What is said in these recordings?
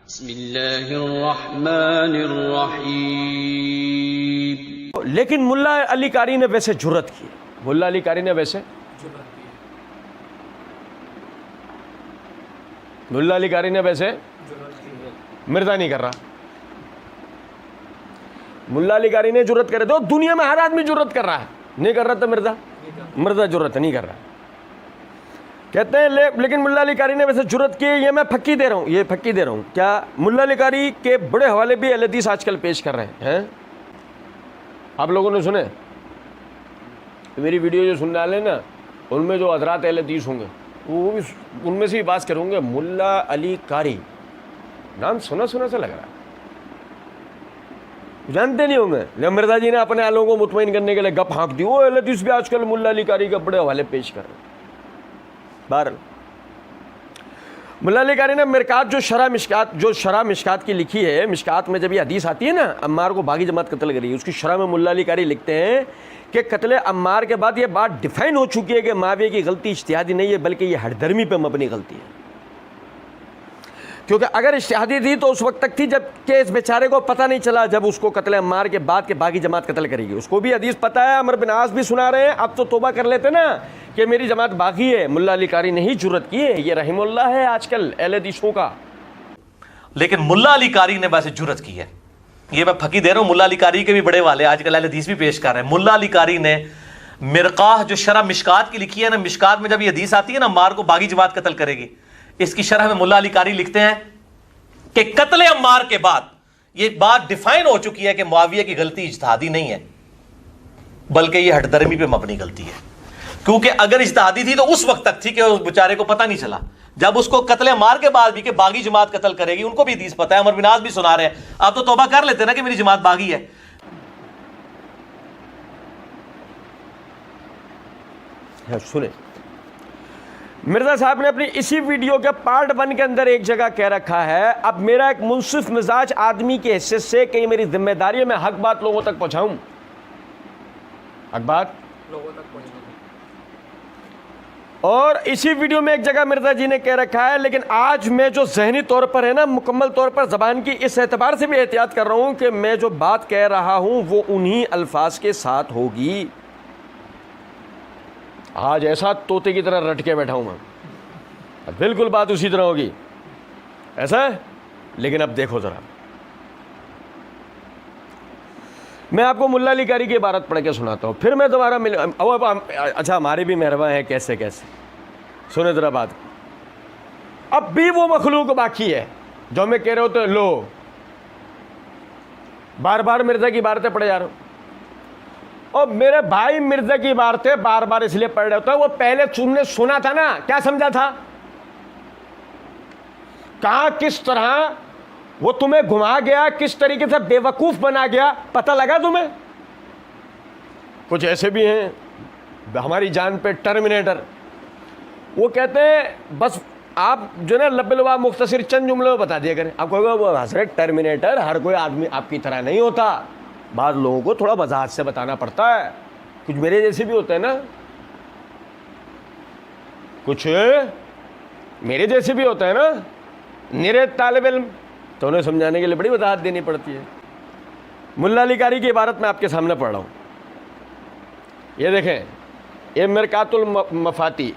बिस्मिल्लाहिर्रहमानिर्रहीम। लेकिन मुल्ला अली कारी ने वैसे जुर्रत की, मुल्ला अली कारी ने वैसे मुल्ला अली कारी ने वैसे मिर्जा नहीं कर रहा। मुल्ला अली कारी ने जुर्रत करे तो दुनिया में हर आदमी जुर्रत कर रहा है, नहीं कर रहा तो मिर्जा जुर्रत नहीं कर रहा। कहते हैं लेकिन मुल्ला अली कारी ने वैसे जुर्रत की। ये मैं फक्की दे रहा हूँ, ये फक्की दे रहा हूँ। क्या मुल्ला अली कारी के बड़े हवाले भी अहले हदीस आजकल पेश कर रहे हैं? आप लोगों ने सुने? मेरी वीडियो जो सुनने वाले ना, उनमें जो हजरात अहले हदीस होंगे वो भी उनमें से ही बात करूँगे। मुल्ला अली कारी नाम सुना सुना सा लग रहा है, जानते नहीं होंगे। लेकिन मिर्जा जी ने अपने आलों को मुतमईन करने के लिए गप हाँक दी, वो अहले हदीस भी आजकल मुल्ला अली कारी के बड़े हवाले पेश कर रहे हैं। बहरहाल मुल्ला अली कारी ने मिरकात जो शरह मिशकात की लिखी है, मिशकात में जब ये हदीस आती है ना, अम्मार को बागी जमात कत्ल करी, उसकी शरह में मुल्ला अली कारी लिखते हैं कि कत्ल अम्मार के बाद ये बात डिफाइन हो चुकी है कि माविया की गलती इज्तिहादी नहीं है बल्कि ये हरदर्मी पे मबनी गलती है। क्योंकि अगर इज्तिहादी थी तो उस वक्त तक थी जब कि इस बेचारे को पता नहीं चला, जब उसको कत्ल अम्मार के बाद के बागी जमात कत्ल करेगी। उसको भी हदीस पता है, अमर बिन आस भी सुना रहे हैं। अब तो तौबा कर लेते ना कि मेरी जमात बागी है। मुल्ला अली कारी ने ही जुर्रत की है, ये रहीमुल्लाह है आजकल अहले हदीसों का। लेकिन मुल्ला अली कारी ने वैसे जुर्रत की है। ये मैं फकी दे रहा हूँ, मुल्ला अली कारी के भी बड़े वाले आजकल अहले हदीस भी पेश कर रहे हैं। मुल्ला अली कारी ने मिरकाह जो शरह मिशकात की लिखी है ना, मिशकात में जब ये हदीस आती है ना, अम्मार को बागी जमात कत्ल करेगी, इसकी शरह में मुल्ला अली कारी लिखते हैं कि कत्ल अम्मार के बाद ये बात डिफाइन हो चुकी है कि मुआविया की गलती इज्तिहादी नहीं है बल्कि ये हठधर्मी पे मबनी गलती है। क्योंकि अगर इज्तिहादी थी तो उस वक्त तक थी कि उस बेचारे को पता नहीं चला। जब उसको कत्ल अम्मार के बाद भी कि बागी जमात कत्ल करेगी, उनको भी हदीस पता है, अमर बिन आस भी सुना रहे हैं। आप तो तौबा कर लेते ना कि मेरी जमात बागी है। सुने, मिर्जा साहब ने अपनी इसी वीडियो के पार्ट 1 के अंदर एक जगह कह रखा है, अब मेरा एक मुंसिफ मिजाज आदमी की हैसियत से कहीं मेरी जिम्मेदारी है मैं हक बात लोगों तक पहुंचाऊं, हक बात लोगों तक पहुंचाऊं। और इसी वीडियो में एक जगह मिर्जा जी ने कह रखा है, लेकिन आज मैं जो जहनी तौर पर है ना, मुकम्मल तौर पर जबान की इस एतबार से भी एहतियात कर रहा हूं कि मैं जो बात कह रहा हूं वो उन्हीं अल्फाज के साथ होगी। आज ऐसा तोते की तरह रट के बैठा हूं मैं, बिल्कुल बात उसी तरह होगी, ऐसा है। लेकिन अब देखो जरा, मैं आपको मुल्ला अली कारी की इबारत पढ़ के सुनाता हूं, फिर मैं दोबारा मिल। अच्छा, हमारे भी मेहरबान है, कैसे कैसे सुने जरा बात। अब भी वो मखलूक बाकी है जो मैं कह रहा हूं, तो लो बार बार मिर्जा की इबारतें पढ़े जा रहा हूं। और मेरे भाई मिर्जा की इबारतें बार बार इसलिए पढ़ रहे होते हैं, वो पहले तुमने सुना था ना, क्या समझा था, कहां किस तरह वो तुम्हें घुमा गया, किस तरीके से बेवकूफ बना गया, पता लगा तुम्हें? कुछ ऐसे भी हैं हमारी जान पे टर्मिनेटर, वो कहते हैं बस आप जो ना लब्बे मुख्तसर चंद जुमलों में बता दिया करें। आप कहोगे वो हजरत टर्मिनेटर हर कोई आदमी आपकी तरह नहीं होता, बाद लोगों को थोड़ा वजाहत से बताना पड़ता है, कुछ मेरे जैसे भी होते हैं ना, कुछ मेरे जैसे भी होते हैं ना, निरे तालिब इल्म, तो उन्हें समझाने के लिए बड़ी वजाहत देनी पड़ती है। मुल्ला अली कारी की इबारत मैं आपके सामने पढ़ रहा हूँ, ये देखें, ये मिरकातुल मफाती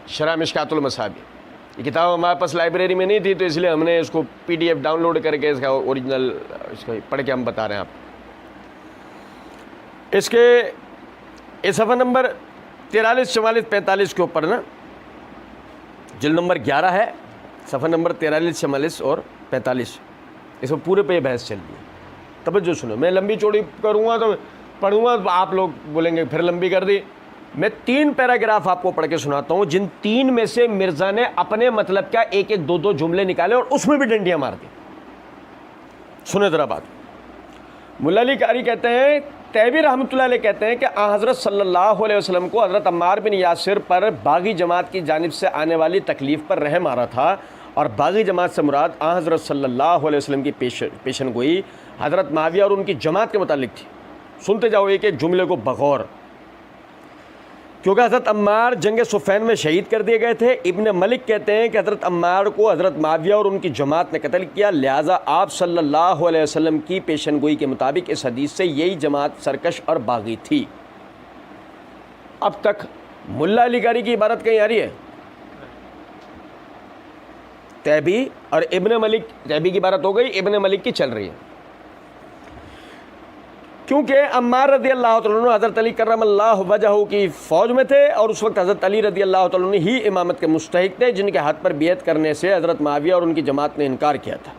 शरह मिशकातुल मसाबी, ये किताब हमारे पास लाइब्रेरी में नहीं थी तो इसलिए हमने इसको PDF डाउनलोड करके इसका ओरिजिनल इसको पढ़ के हम बता रहे हैं आप। इसके सफ़ा नंबर 43, 44, 45 के ऊपर ना, जिल्द नंबर 11 है, सफ़ा नंबर 43, 44 और 45, इसमें पूरे पे बहस चल रही है। तवज्जो सुनो, मैं लंबी चौड़ी करूँगा तो पढ़ूँगा तो आप लोग बोलेंगे फिर लंबी कर दी। मैं 3 पैराग्राफ आपको पढ़ के सुनाता हूँ, जिन 3 में से मिर्ज़ा ने अपने मतलब क्या एक एक दो जुमले निकाले और उसमें भी डंडियाँ मार दी। सुने ज़रा बात। मुल्ला अली कारी कहते हैं, तैबी रहमतुल्लाह अलैह कहते हैं कि हज़रत सल्लल्लाहु अलैहि वसल्लम को हज़रत अम्मार बिन यासिर पर बागी जमात की जानिब से आने वाली तकलीफ़ पर रहम आ रहा था, और बागी जमात से मुराद हज़रत सल्लल्लाहु अलैहि वसल्लम की पेशन गोई हज़रत माविया और उनकी जमात के मुतालिक थी। सुनते जाओ एक एक जुमले को बगौर। क्योंकि हज़रत अम्मार जंग सुफ़ैन में शहीद कर दिए गए थे। इब्न मलिक कहते हैं कि हज़रत अम्मार को हज़रत माविया और उनकी जमात ने कत्ल किया, लिहाजा आप सल्लल्लाहु अलैहि वसल्लम की पेशनगोई के मुताबिक इस हदीस से यही जमात सरकश और बागी थी। अब तक मुल्ला अली कारी की इबारत कहीं आ रही है? तैबी और इब्न मलिक, तैबी की इबारत हो गई, इब्न मलिक की चल रही है। क्योंकि अम्मार रदी अल्लाह तआला अन्हु हज़रत अली करमल्लाहु वजहहु की फ़ौज में थे और उस वक्त हज़रत अली रदी अल्लाह तआला अन्हु ही इमामत के मुस्तहिक थे, जिनके हाथ पर बियत करने से हज़रत माविया और उनकी जमात ने इनकार किया था।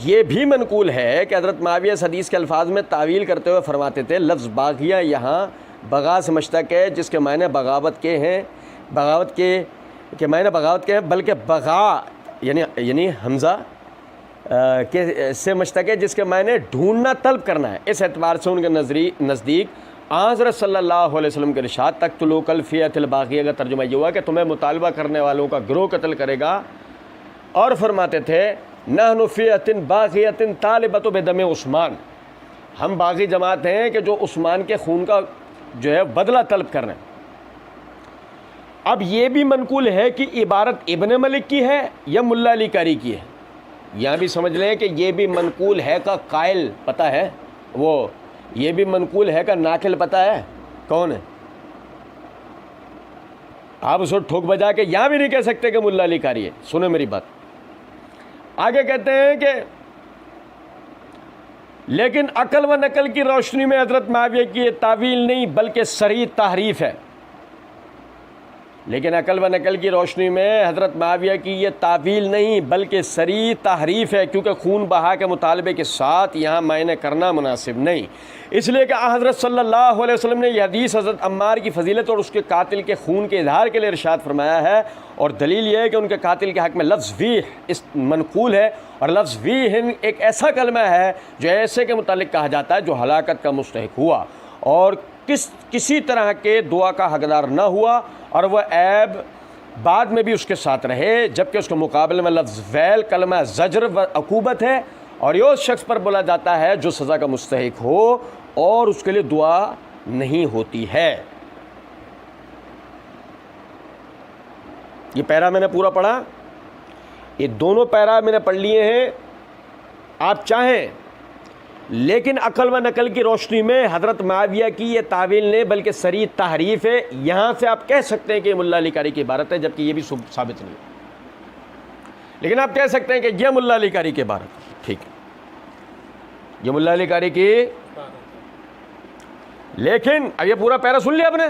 ये भी मनकूल है कि हज़रत माविया इस हदीस के अल्फाज में तावील करते हुए फरमाते थे, लफ्ज़ बागिया यहाँ बगा से मुश्तक़ है, जिसके मायने बगावत के हैं, बगावत के मायने बगावत के हैं, बल्कि बगा यानी हमज़ा के से मुश्तक़ है, जिसके मायने ढूंढना, तलब करना है। इस एतबार से उनके नज़दीक हज़रत सल्लल्लाहु अलैहि वसल्लम के इरशाद तक़्तुलू कल फ़ियतिल बाग़िया का तर्जुमा ये हुआ कि तुम्हें मुतालबा करने वालों का गिरोह कत्ल करेगा। और फरमाते थे नहनु फ़ियतिन बाग़ियतिन तालिबतु बिदम उस्मान, हम बागी जमात हैं कि जो उस्मान के खून का जो है बदला तलब कर रहे हैं। अब ये भी मनकूल है कि इबारत इब्न मलिक की है या मुल्ला अली कारी की है। यहाँ भी समझ लें कि ये भी मनकूल है का कायल पता है, वो ये भी मनकूल है का नाकिल पता है कौन है? आप उसको ठोक बजा के यहाँ भी नहीं कह सकते कि मुल्ला अली कारी है। सुनो मेरी बात, आगे कहते हैं कि लेकिन अकल व नकल की रोशनी में हज़रत माविया की ये तावील नहीं बल्कि सरी तहरीफ है। लेकिन अकल व नकल की रोशनी में हज़रत माविया की ये तावील नहीं बल्कि सरी तहरीफ है, क्योंकि खून बहा के मुतालबे के साथ यहाँ मायने करना मुनासिब नहीं। इसलिए कि हज़रत सल्लल्लाहु अलैहि वसल्लम ने यह हदीस हज़रत अम्मार की फजीलत और उसके कातिल के खून के इजहार के लिए इरशाद फरमाया है, और दलील यह है कि उनके कातिल के हक़ में लफ्ज़ वीह इस मनकूल है, और लफ्ज़ वीह एक ऐसा कलमा है जो ऐसे के मुतालिक कहा जाता है जो हलाकत का मुस्तहिक हुआ और किसी तरह के दुआ का हकदार न हुआ, और वह ऐब बाद में भी उसके साथ रहे, जबकि उसके मुकाबले में लफ्ज़ वैल कलमा ज़ज्र व अकूबत है, और ये उस शख्स पर बोला जाता है जो सज़ा का मुस्तहिक हो और उसके लिए दुआ नहीं होती है। ये पैरा मैंने पूरा पढ़ा, ये दोनों पैरा मैंने पढ़ लिए हैं। आप चाहें लेकिन अकल व नकल की रोशनी में हज़रत माविया की ये तावील नहीं बल्कि सरी तहरीफ है। यहाँ से आप कह सकते हैं कि मुल्ला अली कारी की इबारत है, जबकि ये भी साबित नहीं है, लेकिन आप कह सकते हैं कि यह मुल्ला अली कारी की इबारत है। ठीक है, ये मुल्ला अली कारी की, लेकिन अब ये पूरा पैरा सुन लिया आपने।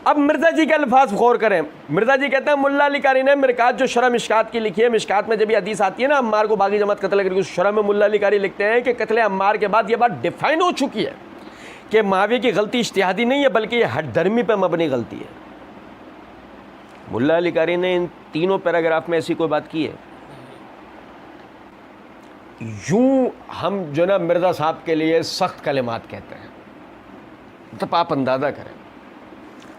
अब मिर्ज़ा जी के अल्फाज गौर करें। मिर्ज़ा जी कहते हैं मुल्ला अली कारी ने मिरकात जो शरह मिशकात की लिखी है, मिशकात में जब ये हदीस आती है ना अम्मार को बागी जमात कत्ल करके, उस शरह में मुल्ला अली कारी लिखते हैं कि कत्ल अम्मार के बाद ये बात डिफाइन हो चुकी है कि माविया की गलती इज्तिहादी नहीं है बल्कि ये हठधर्मी पर मबनी गलती है। मुल्ला अली कारी ने इन तीनों पैराग्राफ में ऐसी कोई बात की है? यूं हम जो ना मिर्ज़ा साहब के लिए सख्त कलिमात कहते हैं, तो आप अंदाज़ा करें।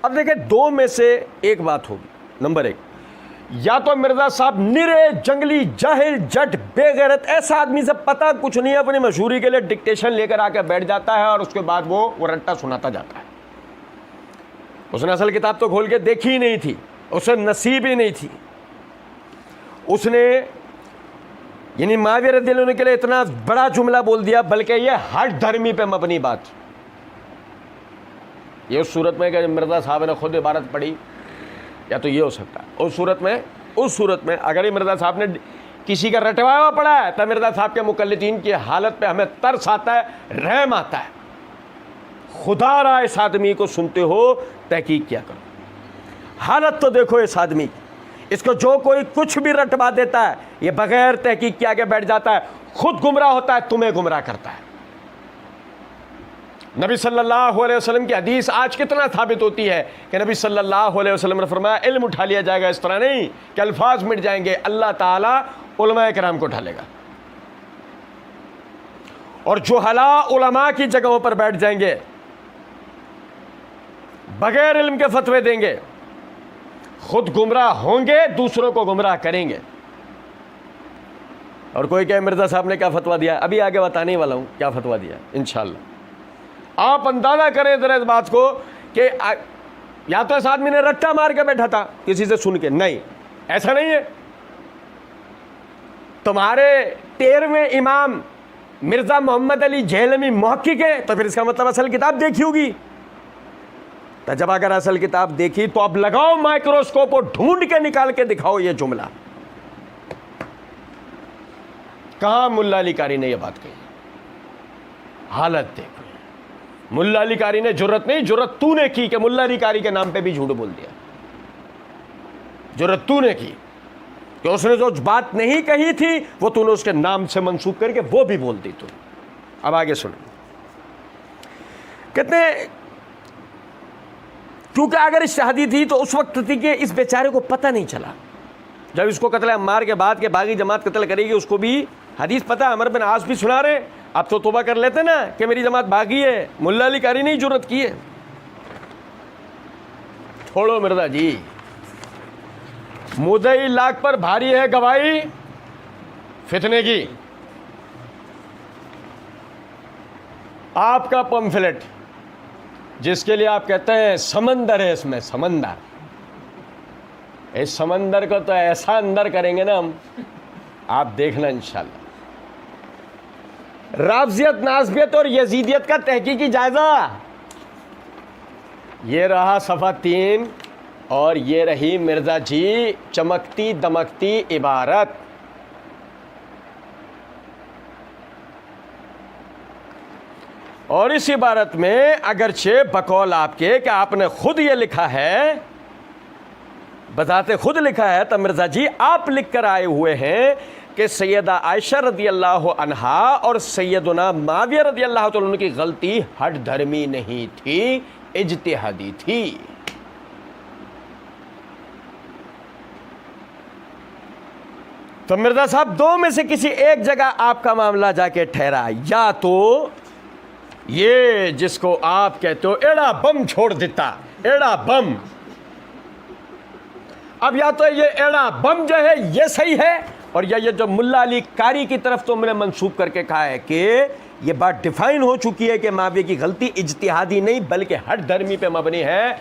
अब देखें, दो में से एक बात होगी। नंबर एक, या तो मिर्ज़ा साहब निरे जंगली जाहिल जट बेगैरत ऐसा आदमी से पता कुछ नहीं है, अपनी मशहूरी के लिए डिक्टेशन लेकर आकर बैठ जाता है और उसके बाद वो रट्टा सुनाता जाता है। उसने असल किताब तो खोल के देखी ही नहीं थी, उसे नसीब ही नहीं थी। उसने यानी माविया रज़ियल्लाहु अन्हु के लिए इतना बड़ा जुमला बोल दिया, बल्कि ये हठ धर्मी पे मबनी बात। ये उस सूरत में कि मिर्ज़ा साहब ने खुद इबारत पढ़ी, या तो ये हो सकता है उस सूरत में अगर ये मिर्ज़ा साहब ने किसी का रटवाया हुआ पढ़ा है, तब मिर्ज़ा साहब के मुकल्लिदीन की हालत पे हमें तरस आता है, रहम आता है। खुदा रहा इस आदमी को सुनते हो, तहकीक क्या करो, हालत तो देखो इस आदमी की। इसको जो कोई कुछ भी रटवा देता है, ये बगैर तहकीक के आगे बैठ जाता है, खुद गुमराह होता है, तुम्हें गुमराह करता है। नबी सल्लल्लाहु अलैहि वसल्लम की हदीस आज कितना साबित होती है कि नबी सल्लल्लाहु अलैहि वसल्लम ने फरमाया इल्म उठा लिया जाएगा, इस तरह नहीं कि अल्फाज मिट जाएंगे, अल्लाह ताला उलमा किराम को उठा लेगा, और जुहला उलमा की जगहों पर बैठ जाएंगे, बगैर इल्म के फतवे देंगे, खुद गुमराह होंगे, दूसरों को गुमराह करेंगे। और कोई क्या मिर्ज़ा साहब ने क्या फतवा दिया, अभी आगे बताने वाला हूं क्या फतवा दिया इंशाअल्लाह। आप अंदाज़ा करें ज़रा इस बात को कि या तो इस आदमी ने रट्टा मार के बैठा था किसी से सुन के, नहीं, ऐसा नहीं है। तुम्हारे 13वें इमाम मिर्जा मोहम्मद अली जेहलवी मुहक्किक है, तो फिर इसका मतलब असल किताब देखी होगी। तो जब अगर असल किताब देखी तो अब लगाओ माइक्रोस्कोप और ढूंढ के निकाल के दिखाओ ये जुमला, कहां मुल्ला अली कारी ने यह बात कही। हालत देखो, मुल्ला अली कारी ने जुर्रत नहीं, जुर्रत तूने की कि मुल्ला अली कारी के नाम पे भी झूठ बोल दिया। जुर्रत तूने की कि उसने जो बात नहीं कही थी वो तूने उसके नाम से मंसूब करके वो भी बोल दी तू। अब आगे सुनो, कहते क्योंकि अगर इज्तिहादी थी तो उस वक्त थी कि इस बेचारे को पता नहीं चला। जब इसको कत्ल अम्मार के बाद के बागी जमात कत्ल करेगी, उसको भी हदीस पता, अमर बिन आस भी सुना रहे, अब तो तौबा कर लेते ना कि मेरी जमात भागी है। मुल्ला अली कारी ने जुर्रत की है। छोड़ो मिर्जा जी, मुद्दई लाख पर भारी है गवाही फितने की। आपका पंफलेट जिसके लिए आप कहते हैं समंदर है, इसमें समंदर, इस समंदर को तो ऐसा अंदर करेंगे ना हम, आप देखना इंशाल्लाह। राफजियत, नासबियत और यजीदियत का तहकीकी जायजा, ये रहा सफ़ा 3 और ये रही मिर्जा जी चमकती दमकती इबारत। और इस इबारत में अगरचे बकौल आपके कि आपने खुद ये लिखा है, बताते खुद लिखा है, तो मिर्जा जी आप लिख कर आए हुए हैं कि सैयदा आयशा रदी अल्लाह अन्हा और सैयदना माविया रदी अल्लाह तआला अन्हु की गलती हट धर्मी नहीं थी, इज्तिहादी थी। तो मिर्जा साहब, दो में से किसी एक जगह आपका मामला जाके ठहरा, या तो ये जिसको आप कहते हो एड़ा बम छोड़ देता, एड़ा बम, अब या तो ये एड़ा बम जो है ये सही है, और या ये जो मुल्ला अली कारी की तरफ तो मैंने मंसूब करके कहा है कि ये बात डिफाइन हो चुकी है कि माविया की गलती इज्तिहादी नहीं बल्कि हट धर्मी पे मबनी है,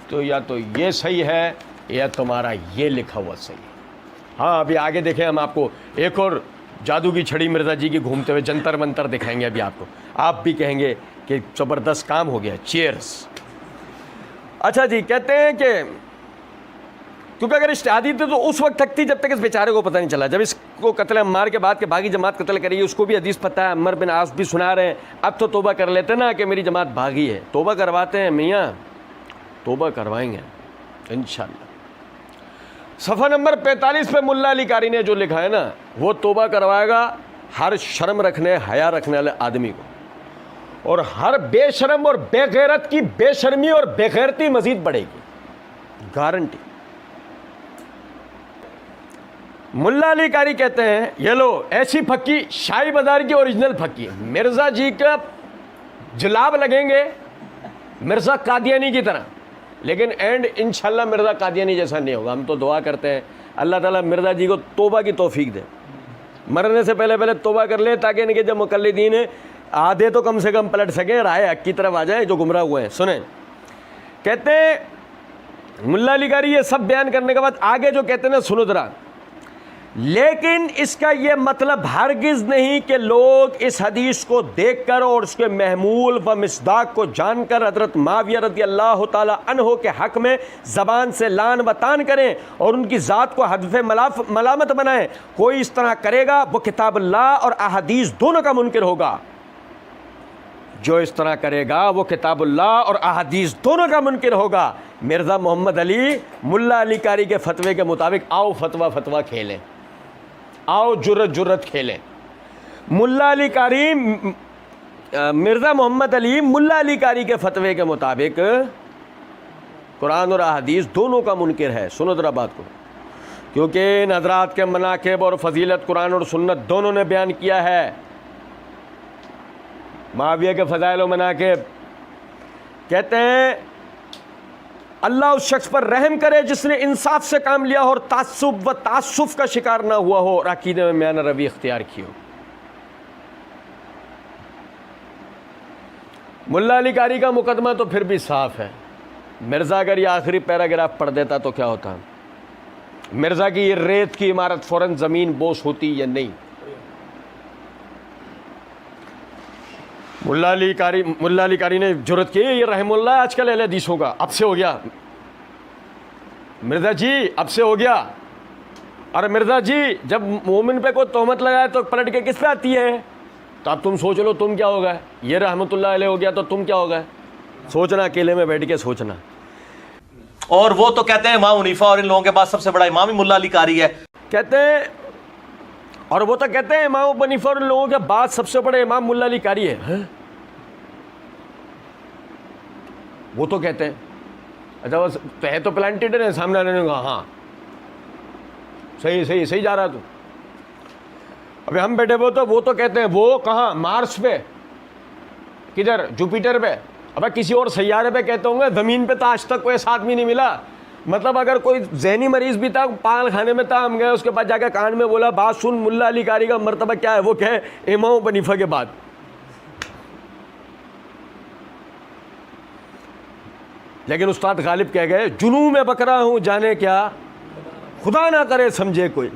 तो या तो ये सही है या तुम्हारा ये लिखा हुआ सही है। हाँ, अभी आगे देखें, हम आपको एक और जादू की छड़ी मिर्जा जी की घूमते हुए जंतर मंतर दिखाएंगे अभी आपको, आप भी कहेंगे कि ज़बरदस्त काम हो गया, चीयर्स। अच्छा जी, कहते हैं कि क्योंकि अगर इज्तिहादी थी तो उस वक्त तक थी जब तक इस बेचारे को पता नहीं चला। जब इसको कत्ल अम्मार के बाद के बागी जमात कत्ल करेगी, उसको भी हदीस पता है, अम्मर बिन आस भी सुना रहे हैं, अब तो तौबा कर लेते ना कि मेरी जमात भागी है। तौबा करवाते हैं मियाँ, तौबा करवाएंगे इंशाल्लाह। सफ़ा नंबर 45 पे मुल्ला अली कारी ने जो लिखा है ना, वो तौबा करवाएगा हर शर्म रखने हया रखने वाले आदमी को, और हर बेशरम और बेगैरत की बेशर्मी और बेगैरती मजीद बढ़ेगी, गारंटी। मुल्ला अली कारी कहते हैं ये लो ऐसी फक्की शाही बाजार की ओरिजिनल फक्की, मिर्ज़ा जी का जुलाब लगेंगे मिर्ज़ा कादियानी की तरह, लेकिन एंड इंशाल्लाह मिर्ज़ा कादियानी जैसा नहीं होगा। हम तो दुआ करते हैं अल्लाह ताला मिर्ज़ा जी को तौबा की तौफीक दे, मरने से पहले पहले तौबा कर लें ताकि इनके जो मुकल्लिदीन हैं आधे तो कम से कम पलट सकें, राह हक की तरफ आ जाए जो गुमराह हुए हैं। सुने, कहते हैं मुल्ला अली कारी ये सब बयान करने के बाद आगे जो कहते हैं ना, सुनो जरा, लेकिन इसका यह मतलब हरगिज़ नहीं कि लोग इस हदीस को देखकर और उसके महमूल व मिसदाक को जानकर हज़रत माविया रज़ी अल्लाह ताला अन्हो के हक़ में ज़बान से लान व तान करें और उनकी ज़ात को हदफ़े मलामत बनाएं। कोई इस तरह करेगा वो किताबुल्लाह और अहदीस दोनों का मुनकिर होगा। जो इस तरह करेगा वो किताबुल्लाह और अहदीस दोनों का मुनकिर होगा। मिर्ज़ा मोहम्मद अली मुल्ला अली कारी के फतवे के मुताबिक आओ फतवा खेलें, आओ जुर्रत खेलें। मुल्ला अली कारी, मिर्ज़ा मोहम्मद अली मुल्ला अली कारी के फतवे के मुताबिक कुरान और अहदीस दोनों का मुनकिर है। सुनो जरा बात को, क्योंकि इन हज़रात के मनाक़िब और फजीलत कुरान और सुन्नत दोनों ने बयान किया है। माविया के फ़ज़ाइल और मनाक़िब कहते हैं अल्लाह उस शख्स पर रहम करे जिसने इंसाफ से काम लिया हो और तासुब व तासुफ का शिकार ना हुआ हो और अकीदे में म्यान रवी इख्तियार की हो। मुल्ला अली कारी का मुकदमा तो फिर भी साफ है, मिर्ज़ा अगर ये आखिरी पैराग्राफ पढ़ देता तो क्या होता? मिर्ज़ा की ये रेत की इमारत फ़ौरन ज़मीन बोस होती या नहीं? मुल्ला अली कारी ने जुर्रत की, ये रहमुल्लाह आजकल अहले हदीस होगा, अब से हो गया मिर्ज़ा जी, अब से हो गया। और मिर्ज़ा जी जब मोमिन पे कोई तोहमत लगाए तो पलट के किस पे आती है? तो अब तुम सोच लो तुम क्या होगा। ये रहमतुल्लाह अलैह हो गया तो तुम क्या होगा? सोचना, अकेले में बैठ के सोचना। और वो तो कहते हैं इमाम हनीफा और इन लोगों के पास सबसे बड़ा इमाम ही मुल्ला अली कारी है, कहते हैं। और वो तो कहते हैं इमाम अबू हनीफा और इन लोगों के बाद सबसे बड़े इमाम मुल्ला अली कारी है। वो तो कहते हैं। अच्छा वो तो है तो प्लांटेड है, सामने आने का। हाँ सही जा रहा तू। अभी हम बैठे वो तो कहते हैं वो कहाँ, मार्स पे, किधर, जुपिटर पे, अब किसी और सैयारे पे कहते होंगे। ज़मीन पे तो आज तक कोई ऐसा आदमी नहीं मिला। मतलब अगर कोई जहनी मरीज़ भी था, पागल खाने में था, हम गए उसके पास जाकर कान में बोला बात सुन, मुल्ला अली कारी का मर्तबा क्या है? वो कहे इमाम अबू हनीफा के बाद। लेकिन उस्ताद गालिब कह गए जुनून में बकरा हूँ जाने क्या, खुदा ना करे समझे कोई।